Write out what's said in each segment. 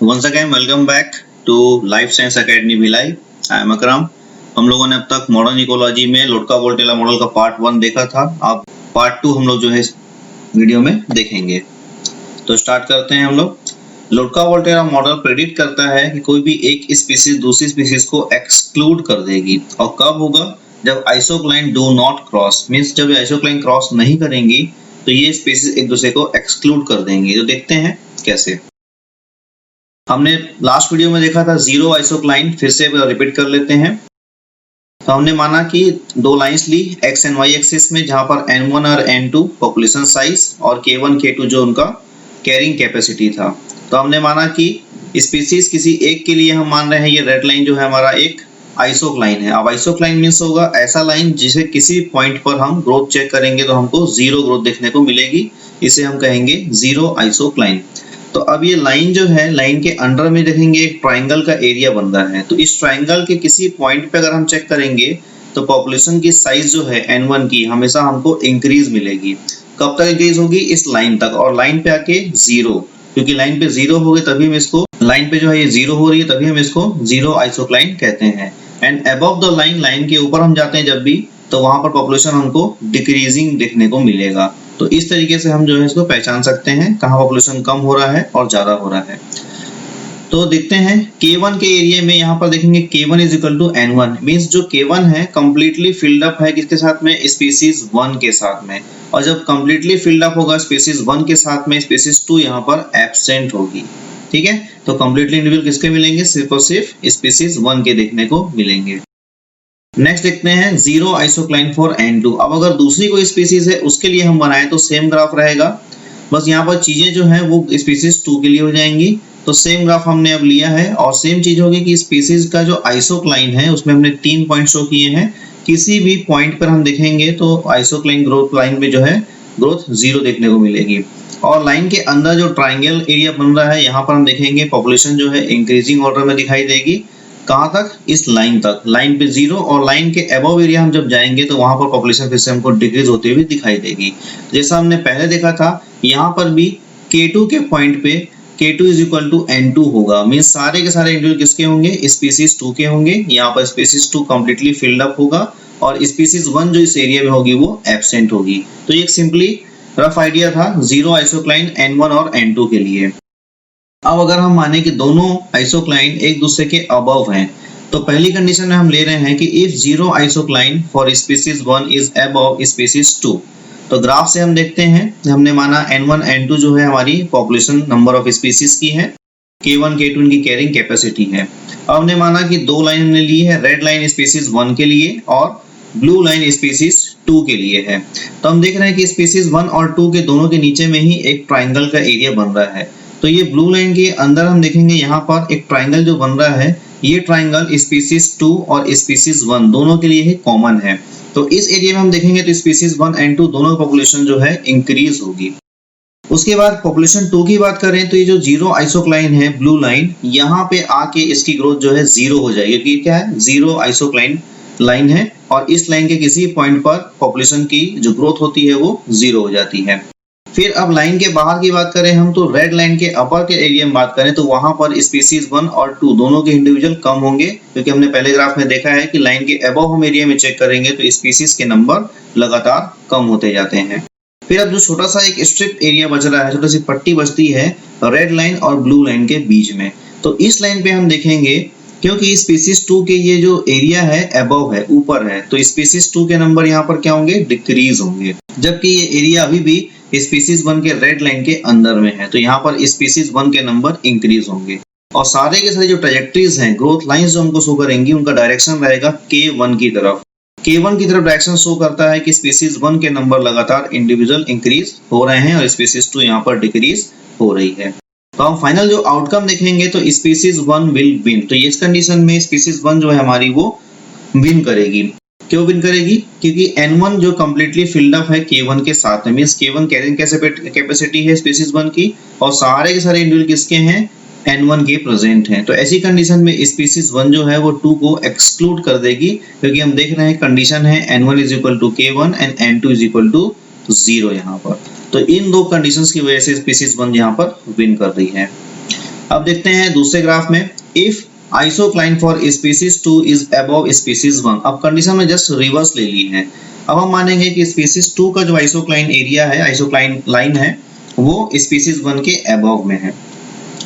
Once again, welcome back to Life Science Academy Bhilai. I am Akram. हम लोगों ने अब तक मॉडर्न इकोलॉजी में लोटका वोल्टेला मॉडल का पार्ट 1 देखा था। अब पार्ट 2 हम लोग जो है इस वीडियो में देखेंगे। तो स्टार्ट करते हैं हम लोग। लोटका वोल्टेला मॉडल प्रेडिक्ट करता है कि कोई भी एक स्पीसीज दूसरी स्पीसीज को एक्सक्लूड कर देगी। और कब होगा? जब आइसोक्लाइन डू नॉट क्रॉस, मीन्स जब आइसोक्लाइन क्रॉस नहीं करेंगी तो ये स्पीसीज एक दूसरे को एक्सक्लूड कर देंगी। तो देखते हैं कैसे। हमने लास्ट वीडियो में देखा था जीरो आइसोक्लाइन, फिर से रिपीट कर लेते हैं। तो हमने माना कि दो लाइंस ली एक्स एंड वाई एक्सिस में, जहां पर n1 और n2 पॉपुलेशन साइज और k1 k2 जो उनका कैरिंग कैपेसिटी था। तो हमने माना कि स्पीसीज किसी एक के लिए हम मान रहे हैं ये रेड लाइन जो है हमारा एक आइसोक्लाइन है। अब आइसोक्लाइन मीन्स होगा ऐसा लाइन जिसे किसी पॉइंट पर हम ग्रोथ चेक करेंगे तो हमको जीरो ग्रोथ देखने को मिलेगी, इसे हम कहेंगे जीरो आइसोक्लाइन। तो अब ये लाइन जो है, लाइन के अंडर में देखेंगे एक ट्राइंगल का एरिया बन रहा है। तो इस ट्राइंगल के किसी पॉइंट पे अगर हम चेक करेंगे तो पॉपुलेशन की साइज जो है n1 की हमेशा हमको इंक्रीज मिलेगी। कब तक इंक्रीज होगी? इस लाइन तक, और लाइन पे आके जीरो, क्योंकि लाइन पे जीरो हो गए तभी हम इसको, लाइन पे जो है ये जीरो हो रही है तभी हम इसको जीरो आइसोक्लाइन कहते हैं। And above the line, line के ऊपर हम जाते हैं जब भी, तो वहां पर पॉपुलेशन हमको डिक्रीजिंग देखने को मिलेगा। तो इस तरीके से हम जो है इसको पहचान सकते हैं कहाँ पॉपुलेशन कम हो रहा है और ज्यादा हो रहा है। तो देखते हैं K1 के एरिया में, यहाँ पर देखेंगे K1 is equal to N1, means जो K1 है कंप्लीटली फिल्ड अप है किसके साथ में? स्पीसीज 1 के साथ में। और जब कंप्लीटली फिल्ड अप होगा स्पीसीज 1 के साथ में, स्पीसीज 2 यहाँ पर एब्सेंट होगी। ठीक है, तो कंप्लीटली इंडिविजुअल किसके मिलेंगे? सिर्फ और सिर्फ स्पीसीज 1 के देखने को मिलेंगे। नेक्स्ट देखते हैं जीरो आइसोक्लाइन फॉर N2। अब अगर दूसरी कोई स्पीसीज है उसके लिए हम बनाए तो सेम ग्राफ रहेगा, बस यहाँ पर चीजें जो है वो स्पीसीज 2 के लिए हो जाएंगी। तो सेम ग्राफ हमने अब लिया है और सेम चीज होगी कि स्पीसीज का जो आइसोक्लाइन है उसमें हमने 3 पॉइंट शो किए हैं। किसी भी पॉइंट पर हम देखेंगे तो आइसोक्लाइन ग्रोथ लाइन में जो है ग्रोथ जीरो देखने को मिलेगी। और लाइन के अंदर जो ट्राइंगल एरिया बन रहा है यहाँ पर हम देखेंगे पॉपुलेशन जो है इंक्रीजिंग ऑर्डर में दिखाई देगी। कहाँ तक? इस लाइन तक, लाइन पे जीरो, और लाइन के अबव एरिया हम जब जाएंगे तो वहां पर पॉपुलेशन फिर से हमको डिक्रीज होती हुई दिखाई देगी। जैसा हमने पहले देखा था, यहाँ पर भी K2 के पॉइंट पे K2 is equal to N2 होगा, मीन्स सारे के सारे इंडिविजुअल किसके होंगे? स्पीसीज 2 के होंगे। यहाँ पर स्पीसीज 2 कंप्लीटली फिल्ड अप होगा और स्पीसीज 1 जो इस एरिया में होगी वो एब्सेंट होगी। तो ये एक सिंपली रफ आइडिया था जीरो आइसोक्लाइन N1 और N2 के लिए। अब अगर हम माने कि दोनों आइसोक्लाइन एक दूसरे के अबव हैं, तो पहली कंडीशन में हम ले रहे हैं कि if zero isocline for species 1 is above species 2। तो ग्राफ से हम देखते हैं, हमने माना N1 N2 जो है हमारी पॉपुलेशन नंबर ऑफ स्पीसीज की है, K1 K2 इनकी कैरिंग कैपेसिटी है। अब हमने माना कि दो लाइन हमने ली है, रेड लाइन स्पीसीज 1 के लिए और ब्लू लाइन स्पीसीज 2 के लिए है। तो हम देख रहे हैं कि स्पीसीज 1 और 2 के दोनों के नीचे में ही एक ट्राइंगल का एरिया बन रहा है। तो ये ब्लू लाइन के अंदर हम देखेंगे यहाँ पर एक ट्राइंगल जो बन रहा है, ये ट्राइंगल स्पीसीज 2 और स्पीसीज 1 दोनों के लिए ही कॉमन है। तो इस एरिया में हम देखेंगे तो स्पीसीज 1 एंड 2 दोनों की पॉपुलेशन जो है इंक्रीज होगी। उसके बाद पॉपुलेशन 2 की बात करें तो ये जो जीरो आइसोक्लाइन है ब्लू लाइन, यहाँ पे आके इसकी ग्रोथ जो है जीरो हो जाएगी, क्योंकि क्या है? जीरो आइसोक्लाइन लाइन है और इस लाइन के किसी पॉइंट पर पॉपुलेशन की जो ग्रोथ होती है वो जीरो हो जाती है। फिर अब लाइन के बाहर की बात करें हम, तो रेड लाइन के अपर के एरिया में बात करें तो वहां पर स्पीसीज 1 और 2 दोनों के इंडिविजुअल कम होंगे, क्योंकि हमने पहले ग्राफ में देखा है कि लाइन के अबव हम एरिया में चेक करेंगे तो स्पीसीज के नंबर लगातार कम होते जाते हैं। फिर अब जो छोटा सा एक स्ट्रिप एरिया बच रहा है, छोटी सी पट्टी बचती है रेड लाइन और ब्लू लाइन के बीच में। तो इस लाइन पे हम देखेंगे क्योंकि स्पीसीज 2 के ये जो एरिया है अबव है, ऊपर है, तो स्पीसीज 2 के नंबर यहाँ पर क्या होंगे? डिक्रीज होंगे। जबकि ये एरिया अभी भी स्पीसीज 1 के रेड लाइन के अंदर में है, तो यहाँ पर स्पीसीज 1 के नंबर इंक्रीज होंगे। और सारे के सारे जो ट्रैजेक्टरीज हैं, ग्रोथ लाइंस जो हमको शो करेंगी, उनका डायरेक्शन रहेगा K1 की तरफ। K1 की तरफ डायरेक्शन शो करता है कि स्पीसीज 1 के नंबर लगातार इंडिविजुअल इंक्रीज हो रहे हैं और स्पीसीज 2 यहाँ पर डिक्रीज हो रही है। तो हम फाइनल जो आउटकम देखेंगे तो स्पीसीज 1 विल विन। तो इस कंडीशन में स्पीसीज 1 जो है हमारी वो विन करेगी। क्यों विन करेगी? क्योंकि N1 जो कंप्लीटली फिल्ड अप है K1 के साथ में, मींस K1 कैरिंग कैपेसिटी है स्पीसीज 1 की और सारे के सारे इंडिविजुअल किसके हैं? N1 के प्रेजेंट हैं। तो ऐसी कंडीशन में स्पीसीज 1 जो है वो 2 को एक्सक्लूड कर देगी, क्योंकि हम देख रहे हैं कंडीशन है N1 is equal to K1 and N2 is equal to 0 यहाँ पर। तो इन दो कंडीशंस की वजह से स्पीसीज 1 यहाँ पर विन कर रही है। अब देखते हैं दूसरे ग्राफ में, if isocline for species 2 is above species 1। अब कंडीशन में जस्ट रिवर्स ले ली है। अब हम मानेंगे कि स्पीसीज 2 का जो आइसोक्लाइन एरिया है, आइसोक्लाइन लाइन है, वो स्पीसीज 1 के अबव में है।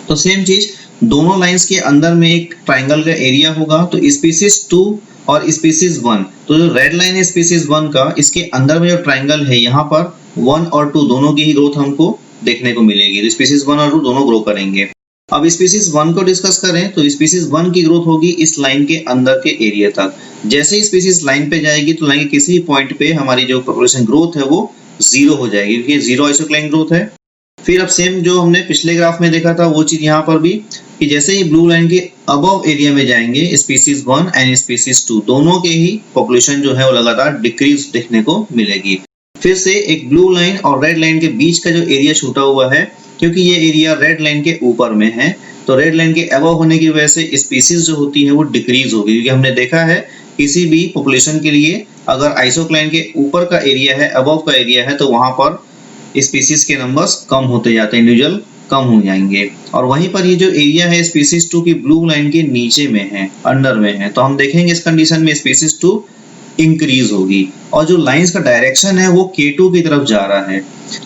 तो सेम चीज दोनों लाइंस के अंदर में एक ट्राइंगल का एरिया होगा, तो स्पीसीज 2 और स्पीसीज 1, तो जो रेड लाइन है स्पीसीज 1 का, इसके अंदर में जो ट्राइंगल है यहाँ पर 1 और 2 दोनों की ही ग्रोथ हमको देखने को मिलेगी। तो स्पीसीज 1 और 2 दोनों ग्रो करेंगे। अब स्पीसीज 1 को डिस्कस करें तो स्पीसीज 1 की ग्रोथ होगी इस लाइन के अंदर के एरिया तक। जैसे ही स्पीसीज लाइन पे जाएगी तो लाइन के किसी भी पॉइंट पे हमारी जो पॉपुलेशन ग्रोथ है वो 0 हो जाएगी, क्योंकि जीरो आइसोक्लाइन ग्रोथ है। फिर अब सेम जो हमने पिछले ग्राफ में देखा था वो चीज यहाँ पर भी, कि जैसे ही ब्लू लाइन के अबव एरिया में जाएंगे स्पीसीज 1 एंड स्पीसीज 2 दोनों के ही पॉपुलेशन जो है वो लगातार डिक्रीज देखने को मिलेगी। फिर से एक ब्लू लाइन और रेड लाइन के बीच का जो एरिया छूटा हुआ है, क्योंकि ये एरिया रेड लाइन के ऊपर में है, तो रेड लाइन के अबव होने की वजह से स्पीसीज जो होती है वो डिक्रीज होगी। क्योंकि हमने देखा है किसी भी पॉपुलेशन के लिए अगर आइसोक्लाइन के ऊपर का एरिया है, अबव का एरिया है, तो वहां पर स्पीसीज के नंबर्स कम होते जाते हैं, इंडिविजुअल कम हो जाएंगे। और वहीं पर ये जो एरिया है स्पीसीज 2 की ब्लू लाइन के नीचे में है, अंडर में है, तो हम देखेंगे इस कंडीशन में स्पीसीज 2 इंक्रीज होगी। और जो लाइंस का डायरेक्शन है वो K2 की तरफ जा रहा है,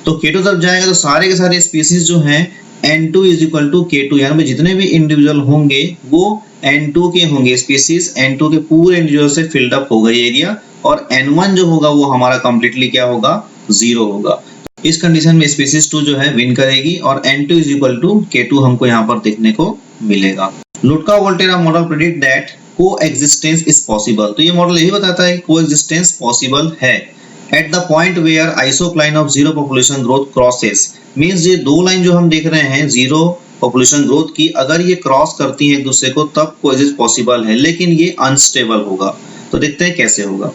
तो K2 तरफ जाएगा तो सारे के सारे स्पीसीज जो हैं N2 is equal to K2, यानी जितने भी इंडिविजुअल होंगे वो N2 के होंगे, स्पीसीज N2 के पूरे इंडिविजुअल से फिल्ड अप होगा ये एरिया, और N1 जो होगा वो हमारा कंप्लीटली क्या होगा, 0 होगा। इस कंडीशन में स्पीसीज 2 जो है विन करेगी और N2 is equal to K2 हमको यहाँ पर देखने को मिलेगा। Lotka Volterra model predict that coexistence is possible. तो ये मॉडल यही बताता है कि कोएग्जिस्टेंस पॉसिबल है at the point where isocline of zero population growth crosses. Means ये दो लाइन जो हम देख रहे हैं जीरो पॉपुलेशन ग्रोथ की, अगर ये क्रॉस करती है एक दूसरे को तब कोएग्जिस्ट पॉसिबल है, लेकिन ये अनस्टेबल होगा। तो देखते हैं कैसे होगा।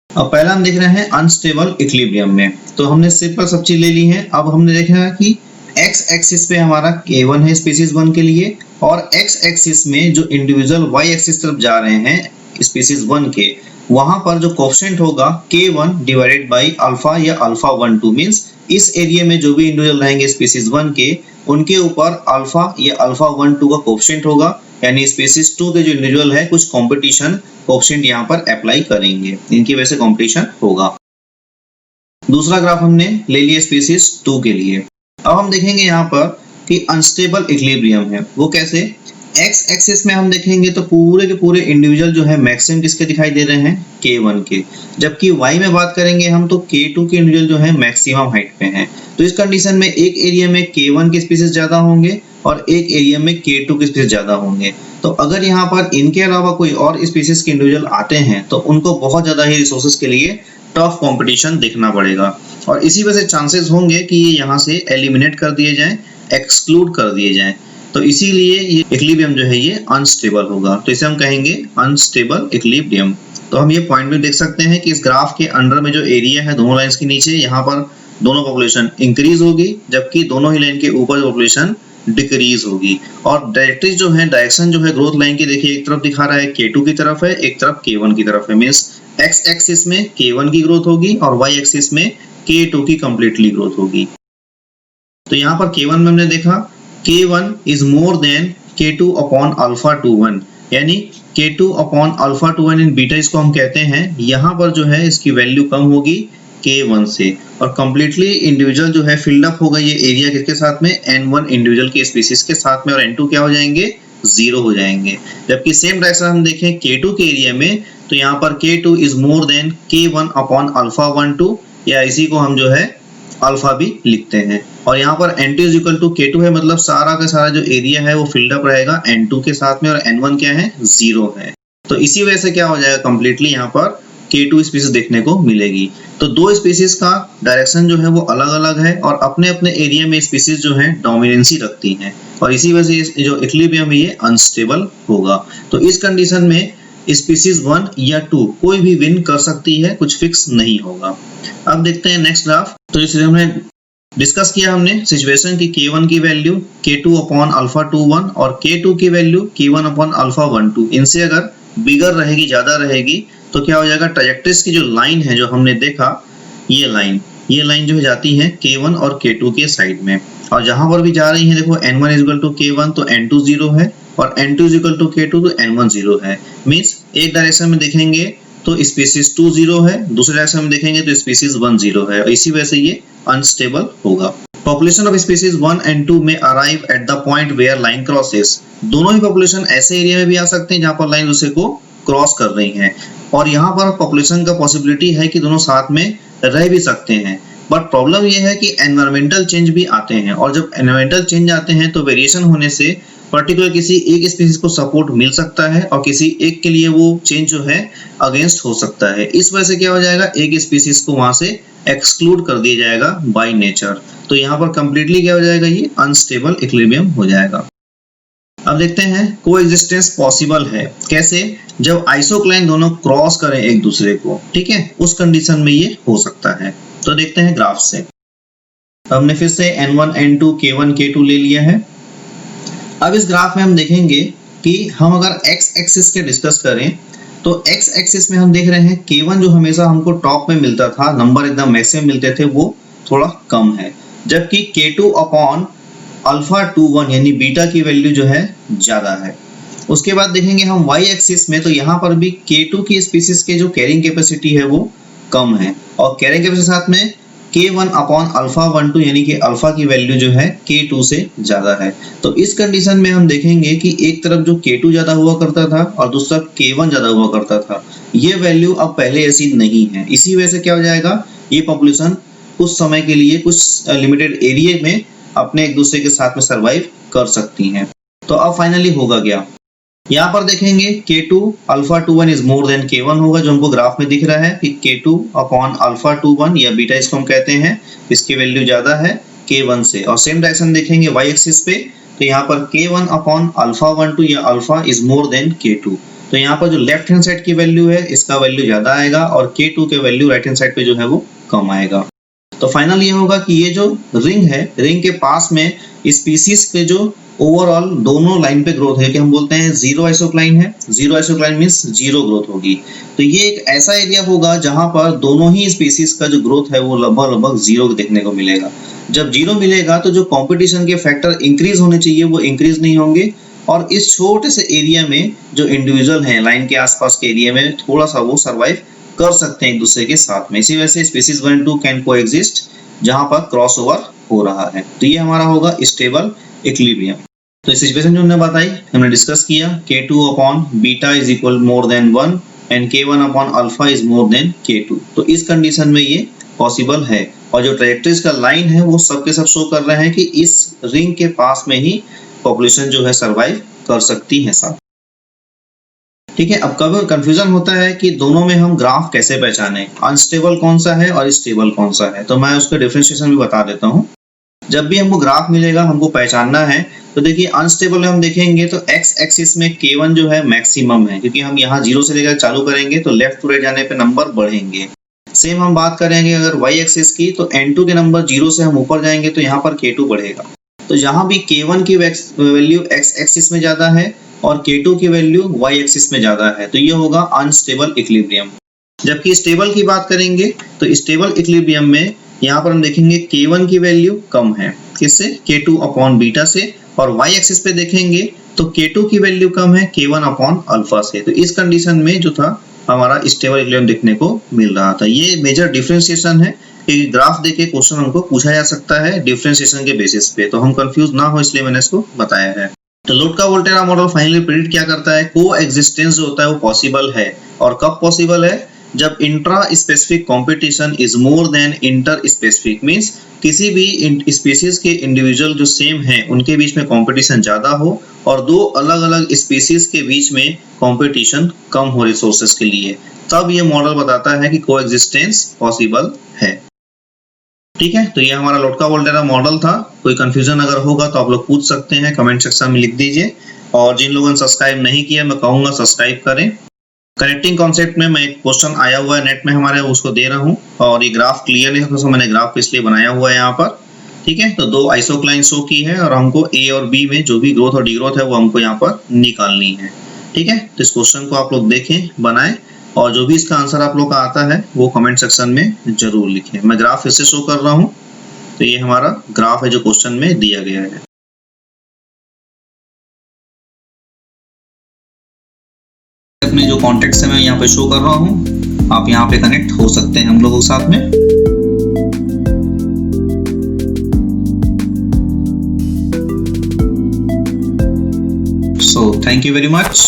अब पहला हम देख रहे हैं अनस्टेबल इक्विलिब्रियम में, तो हमने सिंपल सब चीज ले ली है। अब हमने देखा है कि एक्स एक्सिस पे हमारा K1 है स्पीसीज 1 के लिए, और एक्स एक्सिस में जो इंडिविजुअल Y एक्सिस तरफ जा रहे हैं स्पीसीज 1 के, वहां पर जो कोएफिशिएंट होगा K1 डिवाइडेड बाय अल्फा या अल्फा 1 2, मींस इस एरिया में जो भी इंडिविजुअल रहेंगे स्पीसीज 1 के, उनके ऊपर अल्फा या अल्फा 1 2 का कोएफिशिएंट होगा, यानी स्पीसीज 2 के जो इंडिविजुअल है कुछ कंपटीशन कोएफिशिएंट यहाँ पर अप्लाई करेंगे, इनकी वजह से कंपटीशन होगा। दूसरा ग्राफ हमने ले लिया स्पीसीज 2 के लिए। अब हम देखेंगे यहाँ पर कि अनस्टेबल इक्विलिब्रियम है, वो कैसे। एक्स एक्सिस में हम देखेंगे तो पूरे के पूरे इंडिविजुअल जो है मैक्सिमम किसके दिखाई दे रहे हैं, K1 के, जबकि Y में बात करेंगे हम तो K2 के इंडिविजुअल जो है मैक्सिमम हाइट पे हैं। तो इस कंडीशन में एक एरिया में K1 के स्पीसीज ज्यादा होंगे और एक एरिया में K2 के स्पीसीज ज्यादा होंगे। तो अगर यहाँ पर इनके अलावा कोई और स्पीसीज के इंडिविजुअल आते हैं तो उनको बहुत ज्यादा ही रिसोर्सेज के लिए टफ कंपटीशन देखना पड़ेगा, और इसी वजह से चांसेस होंगे कि ये यहाँ से एलिमिनेट कर दिए जाएं, एक्सक्लूड कर दिए जाएं। तो इसीलिए ये इक्विलिब्रियम जो है ये अनस्टेबल होगा, तो इसे हम कहेंगे अनस्टेबल इक्विलिब्रियम। तो हम ये पॉइंट भी देख सकते हैं कि इस ग्राफ के अंडर में जो एरिया है दोनों लाइंस के नीचे, यहाँ पर दोनों पॉपुलेशन इंक्रीज होगी, जबकि दोनों ही लाइन के ऊपर पॉपुलेशन डिक्रीज होगी। और डायरेक्ट्रिक्स जो है, डायरेक्शन जो है ग्रोथ लाइन की, देखिए एक तरफ दिखा रहा है K2 की तरफ है, एक तरफ K1 की तरफ है। मींस एक्स एक्सिस में K1 की ग्रोथ होगी और Y एक्सिस में K2 की कंप्लीटली ग्रोथ होगी। तो यहाँ पर K1 में हमने देखा K1 is more than K2 upon alpha 2 1, यानी K2 अपॉन अल्फा 2 1 इन बीटा इसको हम कहते हैं। यहाँ पर जो है इसकी वैल्यू कम होगी K1 से, और कंप्लीटली इंडिविजुअल जो है फिल्ड अप होगा ये एरिया किसके साथ में, N1 इंडिविजुअल के स्पीसीज के साथ में, और N2 क्या हो जाएंगे, 0 हो जाएंगे। जबकि सेम डायरेक्शन हम देखें K2 के एरिया में, तो यहाँ पर K2 is more than K1 upon alpha 1 2, या इसी को हम जो है अल्फा भी लिखते हैं। और यहाँ पर N2 is equal to K2 है, मतलब सारा का सारा जो एरिया है वो फिल्ड अप रहेगा N2 के साथ में, और N1 क्या है, 0 है। तो इसी वजह से क्या हो जाएगा, कंप्लीटली यहाँ पर K2 स्पीसीज देखने को मिलेगी। तो दो स्पीसीज का डायरेक्शन जो है वो अलग अलग है, और अपने अपने एरिया में स्पीसीज जो है डोमिनेंसी रखती हैं, और इसी वजह से जो इक्विलिब्रियम है ये अनस्टेबल होगा। तो इस कंडीशन में स्पीसीज 1 या 2 कोई भी विन कर सकती है, कुछ फिक्स नहीं होगा। अब देखते हैं नेक्स्ट ग्राफ। तो इसे हमने डिस्कस किया हमने सिचुएशन की K1 की वैल्यू K2 अपॉन अल्फा 2 1 और K2 की वैल्यू K1 अपॉन अल्फा 1 2, इनसे अगर बिगर रहेगी, ज्यादा रहेगी, तो क्या हो जाएगा, ट्रैजेक्टरीज की जो लाइन है जो हमने देखा, ये लाइन ये लाइन जो है जाती है K1 और K2 के साइड में, और जहां पर भी जा रही है देखो N1 is equal to K1 तो N2 0 है और N2 is equal to K2 तो N1 0 है। मींस एक डायरेक्शन में देखेंगे तो स्पीसीज 2 0 है, दूसरे डायरेक्शन में देखेंगे तो स्पीसीज 1 0 है, और इसी वजह से ये अनस्टेबल होगा। पॉपुलेशन ऑफ स्पीसीज 1 एंड 2 में arrive at the point where line crosses. दोनों ही पॉपुलेशन ऐसे एरिया में भी आ सकते हैं जहां पर लाइन दूसरे को क्रॉस कर रही है, और यहाँ पर पॉपुलेशन का पॉसिबिलिटी है कि दोनों साथ में रह भी सकते हैं। बट प्रॉब्लम ये है कि एनवायरमेंटल चेंज भी आते हैं, और जब एनवायरमेंटल चेंज आते हैं तो वेरिएशन होने से पर्टिकुलर किसी एक स्पीसीज को सपोर्ट मिल सकता है और किसी एक के लिए वो चेंज जो है अगेंस्ट हो सकता है। इस वजह से क्या हो जाएगा, एक स्पीसीज को वहां से एक्सक्लूड कर दिया जाएगा बाय नेचर। तो यहाँ पर कंप्लीटली क्या हो जाएगा, ये अनस्टेबल इक्विलिब्रियम हो जाएगा। अब देखते हैं कोएग्जिस्टेंस पॉसिबल है कैसे, जब आइसोक्लाइन दोनों क्रॉस करें एक दूसरे को, ठीक है, उस कंडीशन में ये हो सकता है। तो देखते हैं ग्राफ से। हमने फिर से N1 N2 K1 K2 ले लिया है। अब इस ग्राफ में हम देखेंगे कि हम अगर x एक्सिस के डिस्कस करें तो x एक्सिस में हम देख रहे हैं K1 जो हमेशा हमको टॉप में मिलता था, नंबर एकदम मैक्सिमम मिलते थे, वो थोड़ा कम है, जबकि K2 अपॉन अल्फा 2 1 यानी बीटा की वैल्यू जो है ज्यादा है। उसके बाद देखेंगे हम y एक्सिस में, तो यहाँ पर भी K2 की स्पीसीज के जो कैरिंग कैपेसिटी है वो कम है, और कैरिंग कैपेसिटी साथ में K1 अपॉन अल्फा 1 2 यानी कि अल्फा की वैल्यू जो है K2 से ज्यादा है। तो इस कंडीशन में हम देखेंगे कि एक तरफ जो K2 ज्यादा हुआ करता था और दूसरा K1 ज्यादा हुआ करता था, ये वैल्यू अब पहले ऐसी नहीं है। इसी वजह से क्या हो जाएगा, ये पॉपुलेशन कुछ समय के लिए कुछ लिमिटेड एरिया में अपने एक दूसरे के साथ में सरवाइव कर सकती हैं। तो अब फाइनली होगा क्या, यहाँ पर देखेंगे K2 alpha 2 1 is more than K1 होगा, जो हमको ग्राफ में दिख रहा है कि K2 अपॉन अल्फा 2 1 या बीटा इसको हम कहते हैं, इसकी वैल्यू ज्यादा है K1 से। और सेम डायरेक्शन देखेंगे y एक्सिस पे, तो यहाँ पर K1 अपॉन अल्फा 1 2 या alpha is more than K2, तो यहाँ पर जो लेफ्ट हैंड साइड की वैल्यू है इसका वैल्यू ज्यादा आएगा और K2 के वैल्यू राइट हैंड साइड पे जो है वो कम आएगा। तो फाइनल ये होगा कि ये जो रिंग है, रिंग के पास में स्पीसीज के जो ओवरऑल दोनों लाइन पे ग्रोथ है कि हम बोलते हैं जीरो आइसोक्लाइन है। जीरो आइसोक्लाइन मींस जीरो ग्रोथ होगी। तो ये एक ऐसा एरिया होगा जहां पर दोनों ही स्पीसीज का जो ग्रोथ है वो लगभग जीरो देखने को मिलेगा। जब जीरो मिलेगा तो जो कंपटीशन के फैक्टर इंक्रीज होने चाहिए वो इंक्रीज नहीं होंगे, और इस छोटे से एरिया में जो इंडिविजुअल है लाइन के आसपास के एरिया में थोड़ा सा वो सर्वाइव कर सकते हैं एक दूसरे के साथ में। इसी वजह से स्पीसीज 1 2 कैन कोएग्जिस्ट जहां पर क्रॉस ओवर हो रहा है। तो ये हमारा होगा स्टेबल इक्विलिब्रियम। तो इस सिचुएशन जो हमने बताई, हमने डिस्कस किया K2 upon beta is equal more than 1 and K1 upon alpha is more than K2। तो इस कंडीशन में ये पॉसिबल है, और जो ट्रैजेक्टरीज का लाइन है वो सब के सब शो कर रहे हैं कि इस रिंग के पास में ही पॉपुलेशन जो है सरवाइव कर सकती है साथ। ठीक है, अब कभी कंफ्यूजन होता है कि दोनों में हम ग्राफ कैसे पहचाने, अनस्टेबल कौन सा है और स्टेबल कौन सा है। तो मैं उसका डिफरेंशिएशन भी बता देता हूँ। जब भी हमको ग्राफ मिलेगा हमको पहचानना है, तो देखिए अनस्टेबल में हम देखेंगे तो x एक्सिस में K1 जो है मैक्सिमम है, क्योंकि हम यहाँ 0 से लेकर चालू करेंगे तो लेफ्ट टू राइट जाने पे नंबर बढ़ेंगे। सेम हम बात करेंगे अगर y एक्सिस की, तो N2 के नंबर 0 से हम ऊपर जाएंगे तो यहाँ पर K2 बढ़ेगा। तो यहाँ भी K1 की वैल्यू x एक्सिस में ज्यादा है और K2 की वैल्यू y एक्सिस में ज्यादा है, तो ये होगा अनस्टेबल इक्विलिब्रियम। जबकि स्टेबल की बात करेंगे तो स्टेबल इक्विलिब्रियम में यहाँ पर हम देखेंगे K1 की वैल्यू कम है, किससे, K2 अपॉन बीटा से, और y एक्सिस पे देखेंगे तो K2 की वैल्यू कम है K1 अपॉन अल्फा से। तो इस कंडीशन में जो था हमारा स्टेबल इक्विलिब्रियम देखने को मिल रहा था। ये मेजर डिफरेंशिएशन है कि ग्राफ देके क्वेश्चन हमको पूछा जा सकता है डिफरेंशिएशन के बेसिस पे, तो हम कंफ्यूज ना हो इसलिए मैंने इसको बताया है। तो लोडका-वोल्टेरा मॉडल फाइनली प्रेडिक्ट क्या करता है, को एग्जिस्टेंस जो होता है वो पॉसिबल है, और कब पॉसिबल है, जब intra specific competition is more than inter specific, means किसी भी स्पीसीज के इंडिविजुअल जो सेम है उनके बीच में कंपटीशन ज्यादा हो और दो अलग अलग स्पीसीज के बीच में कंपटीशन कम हो रिसोर्सेज के लिए, तब ये मॉडल बताता है कि कोएग्जिस्टेंस पॉसिबल है। ठीक है, तो ये हमारा लोडका-वोल्टेरा मॉडल था। कोई कंफ्यूजन अगर होगा तो आप लोग पूछ सकते हैं, कमेंट सेक्शन में लिख दीजिए, और जिन लोगों ने सब्सक्राइब नहीं किया मैं कहूंगा सब्सक्राइब करें। कनेक्टिंग कॉन्सेप्ट में मैं एक क्वेश्चन आया हुआ है नेट में हमारे, उसको दे रहा हूँ, और ये ग्राफ क्लियर नहीं है तो मैंने ग्राफ इसलिए बनाया हुआ है यहाँ पर। ठीक है, तो दो आइसोक्लाइन शो की है और हमको ए और बी में जो भी ग्रोथ और डीग्रोथ है वो हमको यहाँ पर निकालनी है। ठीक है, तो इस क्वेश्चन को आप लोग देखें, बनाएं, और जो भी इसका आंसर आप लोग का आता है वो कमेंट सेक्शन में जरूर लिखें। मैं ग्राफ फिर से शो कर रहा हूँ। तो ये हमारा ग्राफ है जो क्वेश्चन में दिया गया है। अपने जो कॉन्टेक्ट है मैं यहाँ पे शो कर रहा हूँ, आप यहाँ पे कनेक्ट हो सकते हैं हम लोगों के साथ में। So thank you very much.